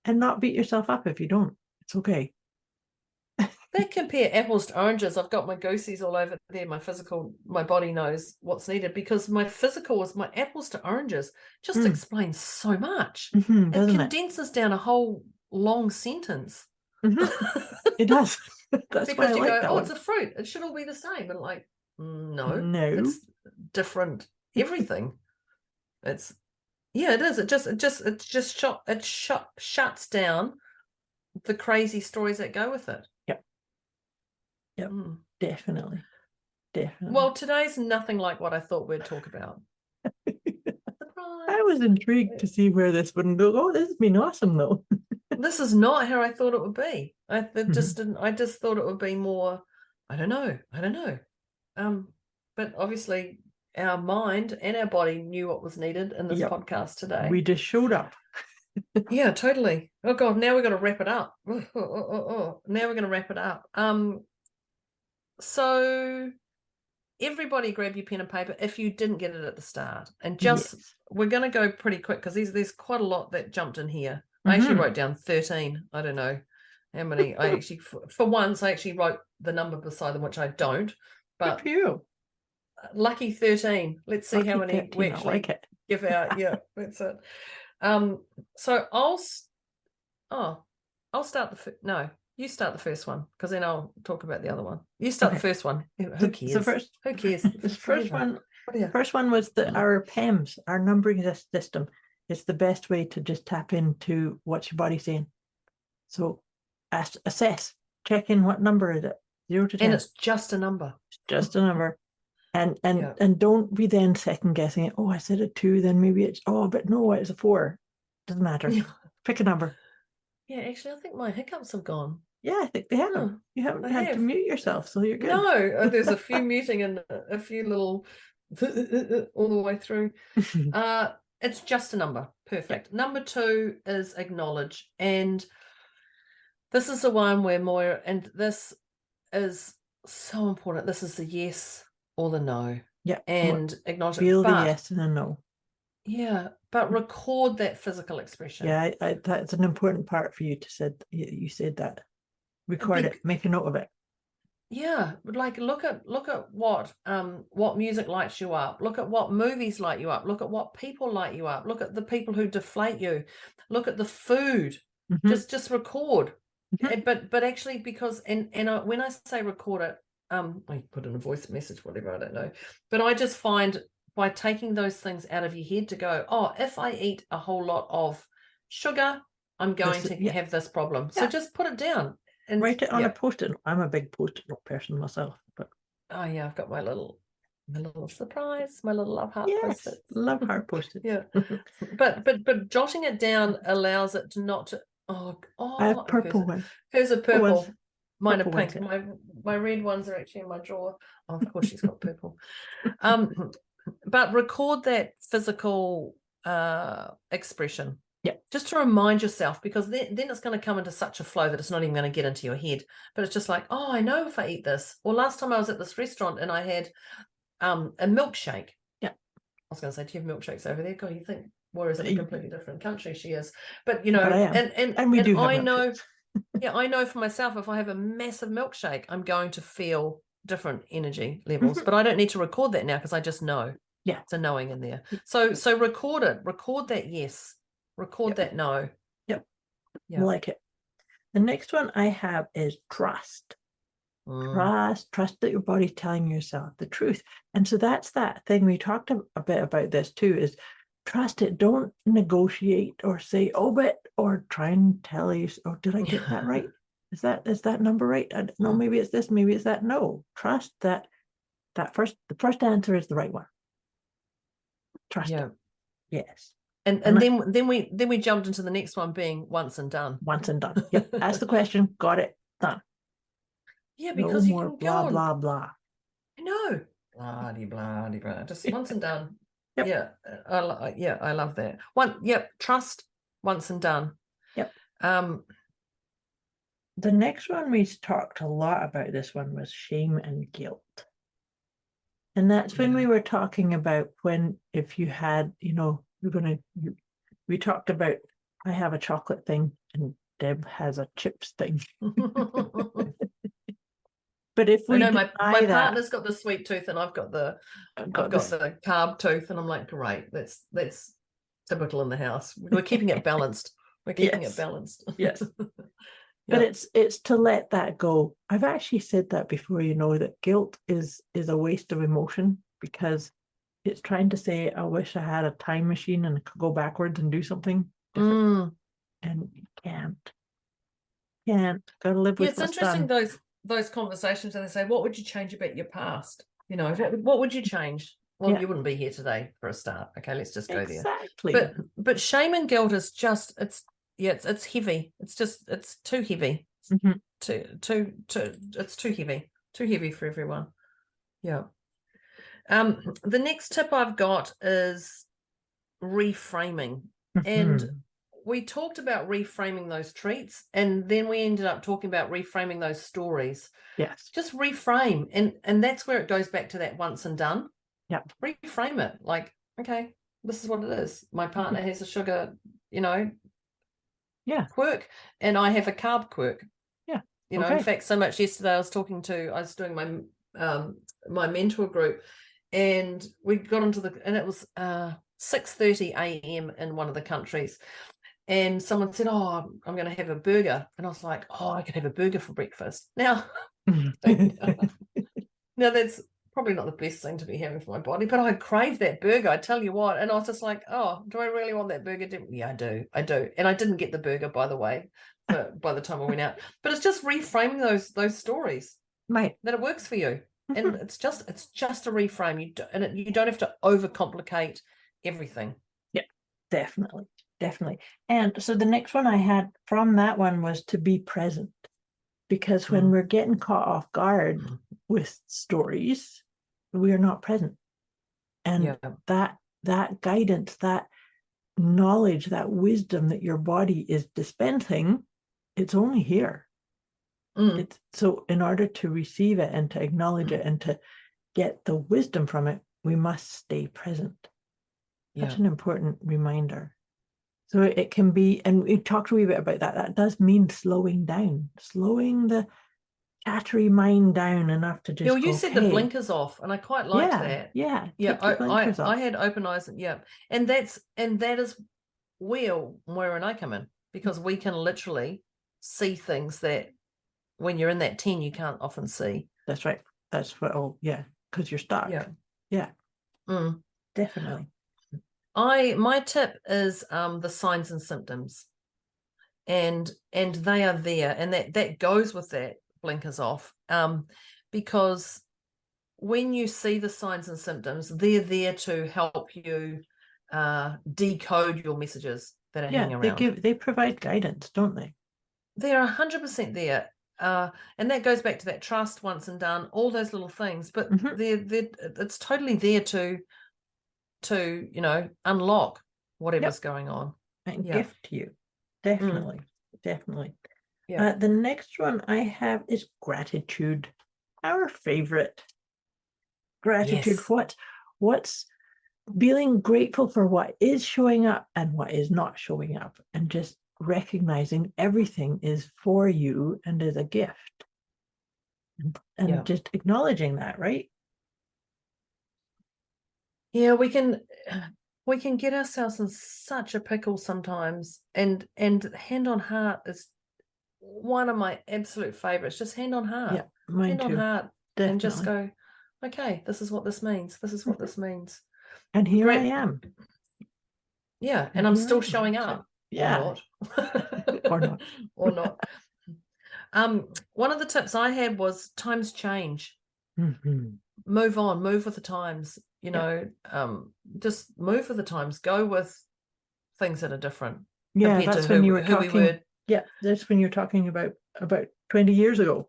And not beat yourself up if you don't. It's okay. They compare apples to oranges. I've got my goosies all over there. My body knows what's needed because my physical is my apples to oranges just explains so much. It condenses down a whole long sentence. It does. That's because you go, it's a fruit. It should all be the same. But like, no, it's different. Everything. It is. It shuts down the crazy stories that go with it. Yep, definitely. Well, today's nothing like what I thought we'd talk about. I was intrigued to see where this would go. Oh, this has been awesome, though. This is not how I thought it would be. I just thought it would be more. I don't know. But obviously, our mind and our body knew what was needed in this podcast today. We just showed up. Yeah, totally. Oh God, now we're going to wrap it up. Now we're going to wrap it up. So everybody grab your pen and paper if you didn't get it at the start. And we're going to go pretty quick because there's quite a lot that jumped in here. I actually wrote down 13. I don't know how many. I actually, for once, I actually wrote the number beside them, which I don't. but for you. lucky 13. Let's see how Lucky many 13, we I actually like it. give out. Yeah, that's it. So I'll start no, you start the first one, because then I'll talk about the other one. You start the first one. Who cares? Who cares? This first Whatever. one, the first one was that our PEMS, our numbering system, is the best way to just tap into what's your body saying. So assess, check in what number is it, 0 to 10. And it's just a number. It's just a number. And don't be then second guessing it. Oh, I said a 2, then maybe it's, but no, it's a 4. Doesn't matter. Yeah. Pick a number. Yeah, actually, I think my hiccups have gone. Yeah, I think they have. Oh, You haven't had to mute yourself, so you're good. No, there's a few muting and a few little all the way through. It's just a number. Perfect. Yep. Number 2 is acknowledge. And this is the one where Moira, and this is so important. This is the yes or the no. Yeah. And acknowledge it. Feel the yes and the no. Yeah, but record that physical expression. Yeah, that's an important part for you to said. You said that. Record it. Make a note of it. Yeah, like look at what music lights you up. Look at what movies light you up. Look at what people light you up. Look at the people who deflate you. Look at the food. Just record. But actually, because and when I say record it, I put in a voice message, whatever, I don't know. But I just find by taking those things out of your head to go, if I eat a whole lot of sugar, I'm going to have this problem. So just put it down. And write it on a post-it. I'm a big post-it note person myself, but I've got my little surprise, my little love heart post-it. Love heart post-it. Yeah, but jotting it down allows it to not to. I have purple one. Here's a purple. Mine are pink. Ones. My red ones are actually in my drawer. Oh, of course, she's got purple. But record that physical expression. Yeah, just to remind yourself, because then it's going to come into such a flow that it's not even going to get into your head. But it's just like, I know if I eat this. Or last time I was at this restaurant and I had a milkshake. Yeah, I was going to say, do you have milkshakes over there? God, you think Moira's in a completely different country? She is, but you know, and we do. I know, I know for myself, if I have a massive milkshake, I'm going to feel different energy levels. But I don't need to record that now because I just know. Yeah, it's a knowing in there. So record it. Record that yes. Record that no. Yep. I like it. The next one I have is trust. Trust that your body's telling yourself the truth. And so that's that thing we talked a bit about this too, is trust it. Don't negotiate or say, or try and tell you, did I get that right? Is that number right? I don't know, maybe it's this, maybe it's that. No, trust that the first answer is the right one. Trust it. Yes. And then we jumped into the next one being once and done. Once and done. Yep. Ask the question, got it, done. Yeah, because no more blah blah blah. I know. Blah blah blah. Just once and done. Yep. Yeah. I love that. Trust, once and done. Yep. The next one we talked a lot about, this one was shame and guilt. And that's when we were talking about if you had, we talked about, I have a chocolate thing and Deb has a chips thing. But if we my partner's got the sweet tooth and I've got the carb tooth, and I'm like, great, that's typical in the house. We're keeping it balanced. We're keeping it balanced. Yes. But it's to let that go. I've actually said that before, that guilt is a waste of emotion, because it's trying to say, I wish I had a time machine and could go backwards and do something different. And you can't. Gotta live with what's done. It's interesting those conversations, and they say, what would you change about your past? What would you change? Well, you wouldn't be here today for a start. Okay, let's just go there. Exactly. But shame and guilt is just it's heavy. It's too heavy. It's too heavy for everyone. Yeah. The next tip I've got is reframing. And we talked about reframing those treats, and then we ended up talking about reframing those stories. Yes. Just reframe. And that's where it goes back to that once and done. Yeah. Reframe it. Like, okay, this is what it is. My partner has a sugar, quirk, and I have a carb quirk. Yeah. In fact, so much yesterday I was doing my my mentor group, and we got into and it was 6:30 a.m. in one of the countries, and someone said, "Oh, I'm going to have a burger," and I was like, "Oh, I could have a burger for breakfast." Now, now that's probably not the best thing to be having for my body, but I crave that burger, I tell you what. And I was just like, "Oh, do I really want that burger?" Yeah, I do. And I didn't get the burger, by the way, by the time I went out. But it's just reframing those stories, Right. that it works for you. And it's just a reframe. You don't have to overcomplicate everything. Yeah, definitely. And so the next one I had from that one was to be present, because when we're getting caught off guard with stories, we are not present. And that guidance, that knowledge, that wisdom that your body is dispensing, it's only here. So in order to receive it and to acknowledge it and to get the wisdom from it, we must stay present. Such an important reminder. So it can be, and we talked a wee bit about that. That does mean slowing down, slowing the chattery mind down enough to just you said the blinkers off, and I quite liked that. Take the blinkers off. I had open eyes, and that is where Moira and I come in, because we can literally see things that when you're in that 10 you can't often see. That's right. That's what. Oh yeah, because you're stuck. Yeah. Definitely. My tip is the signs and symptoms, and they are there, and that goes with that blinkers off, because when you see the signs and symptoms, they're there to help you decode your messages that are hanging around. They provide guidance, don't they? They're 100% there, and that goes back to that trust once and done, all those little things, but it's totally there to unlock whatever's going on and gift you. Definitely. The next one I have is gratitude, our favorite. Gratitude. What's feeling grateful for what is showing up and what is not showing up, and just recognizing everything is for you and is a gift, and just acknowledging that, right? Yeah, we can get ourselves in such a pickle sometimes, and hand on heart is one of my absolute favorites. Just hand on heart. Yeah, mine hand too. on heart. Definitely. And just go, okay, this is what this means. This is what this means. And here I am. Yeah, and I'm still showing up. Yeah. Or not. Or not. One of the tips I had was times change. Move on, move with the times, just move with the times, go with things that are different. Yeah, that's when you were talking. Yeah, that's when you're talking about 20 years ago,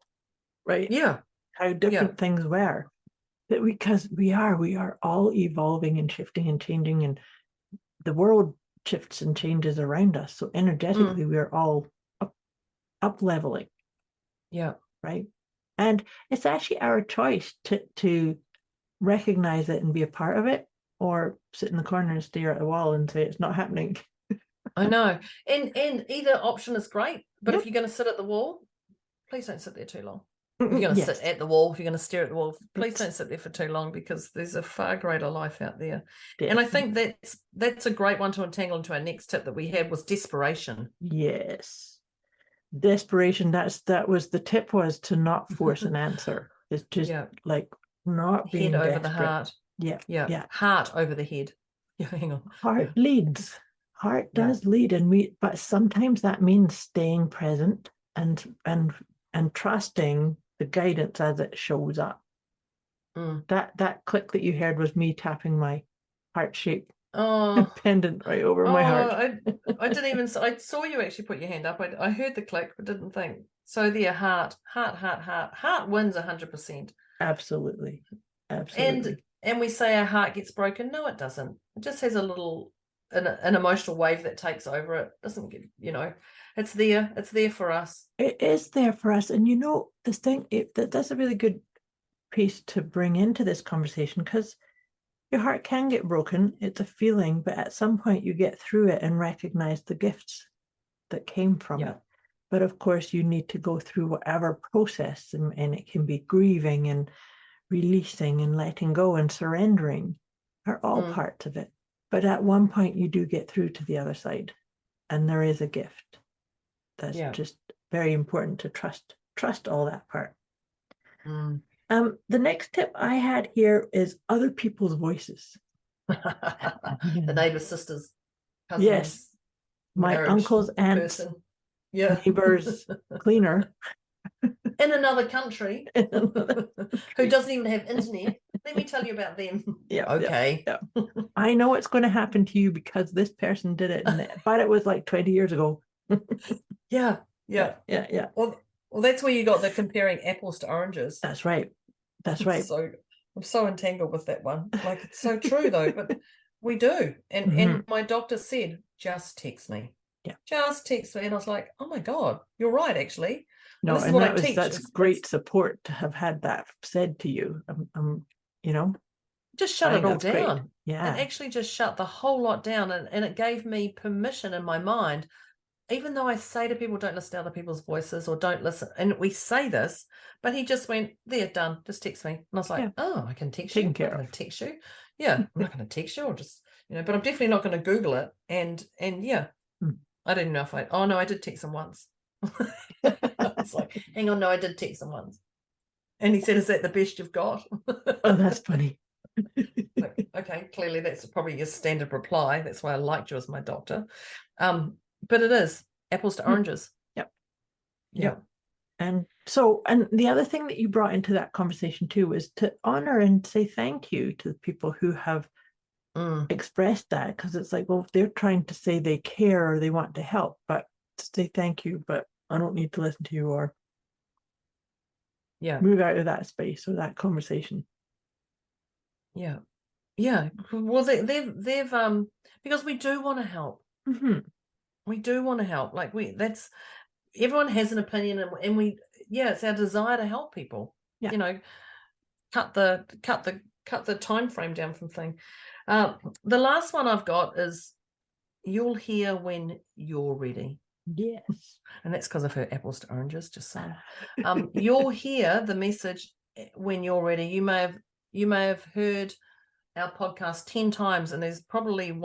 right? Yeah. How different things were. Because we are all evolving and shifting and changing, and the world shifts and changes around us. So energetically, we are all up leveling. Yeah. Right. And it's actually our choice to recognize it and be a part of it, or sit in the corner and stare at the wall and say it's not happening. I know. And either option is great, but if you're going to sit at the wall, please don't sit there too long. If you're going to sit at the wall, if you're going to stare at the wall, please don't sit there for too long, because there's a far greater life out there. And I think that's a great one to entangle into our next tip that we had, was desperation. Yes. Desperation. That was the tip, was to not force an answer. It's just like not being head over desperate. the heart. Yeah. Heart over the head. Yeah, hang on. Heart leads. Heart does lead, but sometimes that means staying present and trusting the guidance as it shows up. That click that you heard was me tapping my heart-shaped pendant right over my heart. I didn't even. I saw you actually put your hand up. I heard the click, but didn't think. So there, heart wins 100%. Absolutely. And we say our heart gets broken. No, it doesn't. It just has a little an emotional wave that takes over. It doesn't get. It's there. It's there for us. It is there for us, and this thing. That's a really good piece to bring into this conversation, because your heart can get broken. It's a feeling, but at some point you get through it and recognize the gifts that came from it. But of course, you need to go through whatever process, and it can be grieving and releasing and letting go and surrendering are all parts of it. But at one point you do get through to the other side, and there is a gift. That's just very important to trust all that part. The next tip I had here is other people's voices. The neighbors, sisters, cousins. Yes, my marriage, uncle's aunts, neighbors, cleaner in another country who doesn't even have internet. Let me tell you about them. Okay. I know it's going to happen to you because this person did it, but it was like 20 years ago. Yeah. Well, that's where you got the comparing apples to oranges. That's right. So I'm so entangled with that one. Like, it's so true though, but we do. And my doctor said, just text me. Yeah. Just text me. And I was like, oh my God, you're right, actually. No, and what that's great support to have had that said to you. Just shut it all down. Great. Yeah. And actually just shut the whole lot down. And it gave me permission in my mind, even though I say to people, don't listen to other people's voices or don't listen. And we say this, but he just went, there, done. Just text me. And I was like, oh, I can text you. I'm not going to text you. Yeah, I'm not going to text you or just, but I'm definitely not going to Google it. And yeah, I didn't know if I did text him once. I was like, hang on, no, I did text him once. And he said, is that the best you've got? Oh, that's funny. Like, okay, clearly that's probably your standard reply. That's why I liked you as my doctor. But it is apples to oranges. Yep. And the other thing that you brought into that conversation too was to honor and say thank you to the people who have expressed that, because it's like, well, they're trying to say they care or they want to help, but to say thank you, but I don't need to listen to you, or move out of that space or that conversation. Yeah. Well, they've because we do want to help. We do want to help. Like everyone has an opinion, and we it's our desire to help people. Cut the time frame down from thing. The last one I've got is, you'll hear when you're ready. Yes. And that's because I've heard apples to oranges, just saying. You'll hear the message when you're ready. You may have heard our podcast 10 times, and there's probably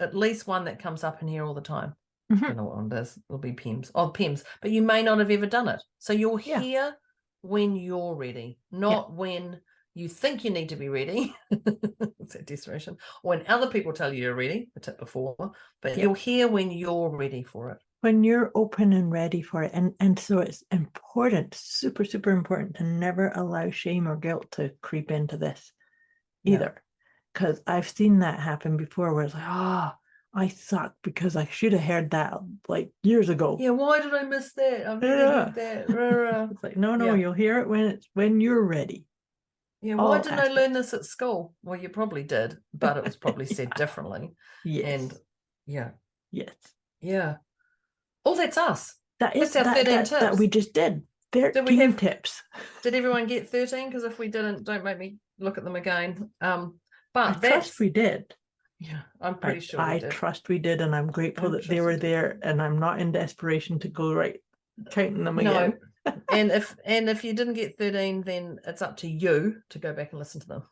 at least one that comes up in here all the time. I don't know what one it is. It'll be PEMS, but you may not have ever done it. So you'll hear when you're ready, not when you think you need to be ready. It's that desperation. Or when other people tell you you're ready, the tip before, but you'll hear when you're ready for it. When you're open and ready for it. And so it's important, super, super important, to never allow shame or guilt to creep into this either. Because I've seen that happen before, where it's like, I suck because I should have heard that like years ago. Yeah, why did I miss that? I really need that. It's like, no, you'll hear it when you're ready. Yeah, why didn't I learn this at school? Well, you probably did, but it was probably said differently. Yes. And yes. Yeah. Oh, that's us. That's our 13 tips that we just did. 13 tips. Did everyone get 13? Because if we didn't, don't make me look at them again. But I trust we did. Yeah, I'm pretty sure I trust we did, and I'm grateful that they were there, and I'm not in desperation to go counting them again. No. and if you didn't get 13, then it's up to you to go back and listen to them.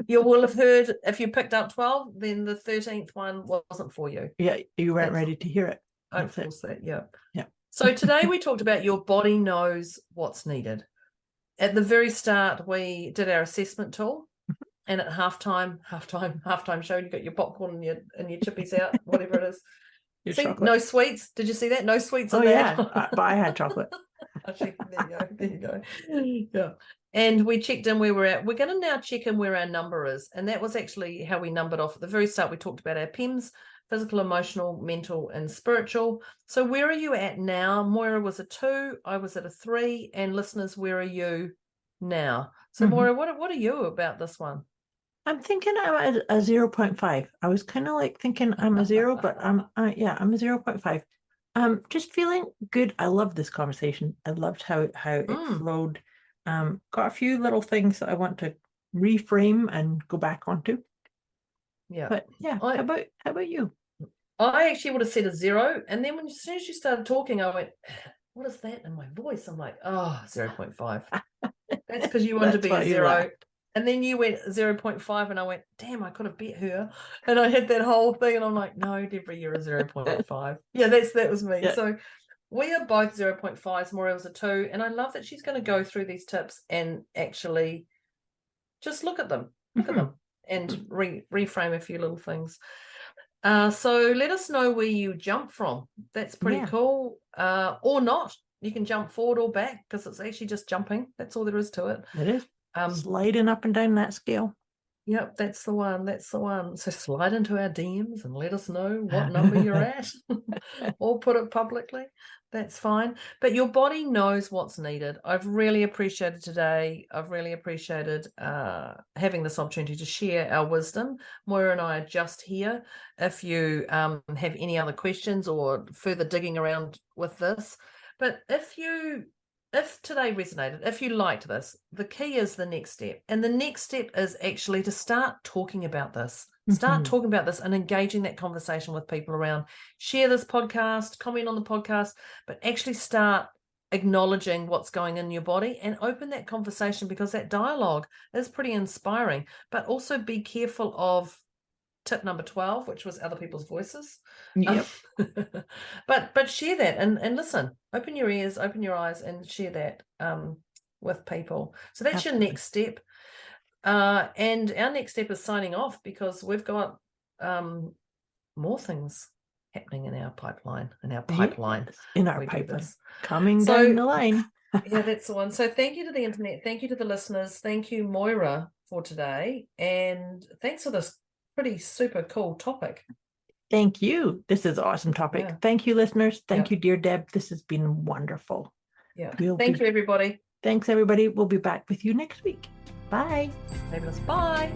You will have heard, if you picked up 12, then the 13th one wasn't for you. Yeah, you weren't ready to hear it. Don't force that. Yeah. So today we talked about your body knows what's needed. At the very start, we did our assessment tool. And at halftime show, you got your popcorn and your chippies out, whatever it is. See, no sweets. Did you see that? No sweets in there. Yeah, but I had chocolate. There you go. Yeah. And we checked in where we're at. We're going to now check in where our number is. And that was actually how we numbered off. At the very start, we talked about our PEMS, physical, emotional, mental, and spiritual. So where are you at now? Moira was a 2. I was at a 3. And listeners, where are you now? So Moira, what are you about this one? I'm thinking I'm at a 0.5. I was kind of like thinking I'm a 0, but I'm a 0.5. Just feeling good. I love this conversation. I loved how it flowed. Got a few little things that I want to reframe and go back onto. Yeah. But yeah, how about you? I actually would have said a 0. And then as soon as you started talking, I went, what is that in my voice? I'm like, 0.5. That's because you wanted to That's be a why you 0. laughed. And then you went 0.5 and I went, damn, I could have beat her. And I had that whole thing and I'm like, no, Deborah, you're a 0.5. Yeah, that was me. Yeah. So we are both 0.5s. Moira was a 2. And I love that she's going to go through these tips and actually just look at them, and reframe a few little things. So let us know where you jump from. That's pretty cool. Or not. You can jump forward or back because it's actually just jumping. That's all there is to it. It is. Sliding up and down that scale. Yep, that's the one. So slide into our DMs and let us know what number you're at or put it publicly. That's fine. But your body knows what's needed. I've really appreciated today. I've really appreciated having this opportunity to share our wisdom. Moira and I are just here. If you have any other questions or further digging around with this, but if today resonated, if you liked this, the key is the next step. And the next step is actually to start talking about this. Start talking about this and engaging that conversation with people around. Share this podcast, comment on the podcast, but actually start acknowledging what's going in your body and open that conversation, because that dialogue is pretty inspiring. But also be careful of tip number 12, which was other people's voices. Yep. But share that and listen. Open your ears, open your eyes, and share that with people. So that's Absolutely. your next step. And our next step is signing off, because we've got more things happening in our pipeline. Yes, in our We do pipeline. this. Coming So- down the line. Yeah, that's the one. So thank you to the internet. Thank you to the listeners. Thank you, Moira, for today. And thanks for this pretty super cool topic. Thank you. This is an awesome topic. Yeah. Thank you, listeners. Thank Yeah. you, dear Deb. This has been wonderful. Yeah. We'll Thank be- you, everybody. Thanks, everybody. We'll be back with you next week. Bye. Fabulous. Bye.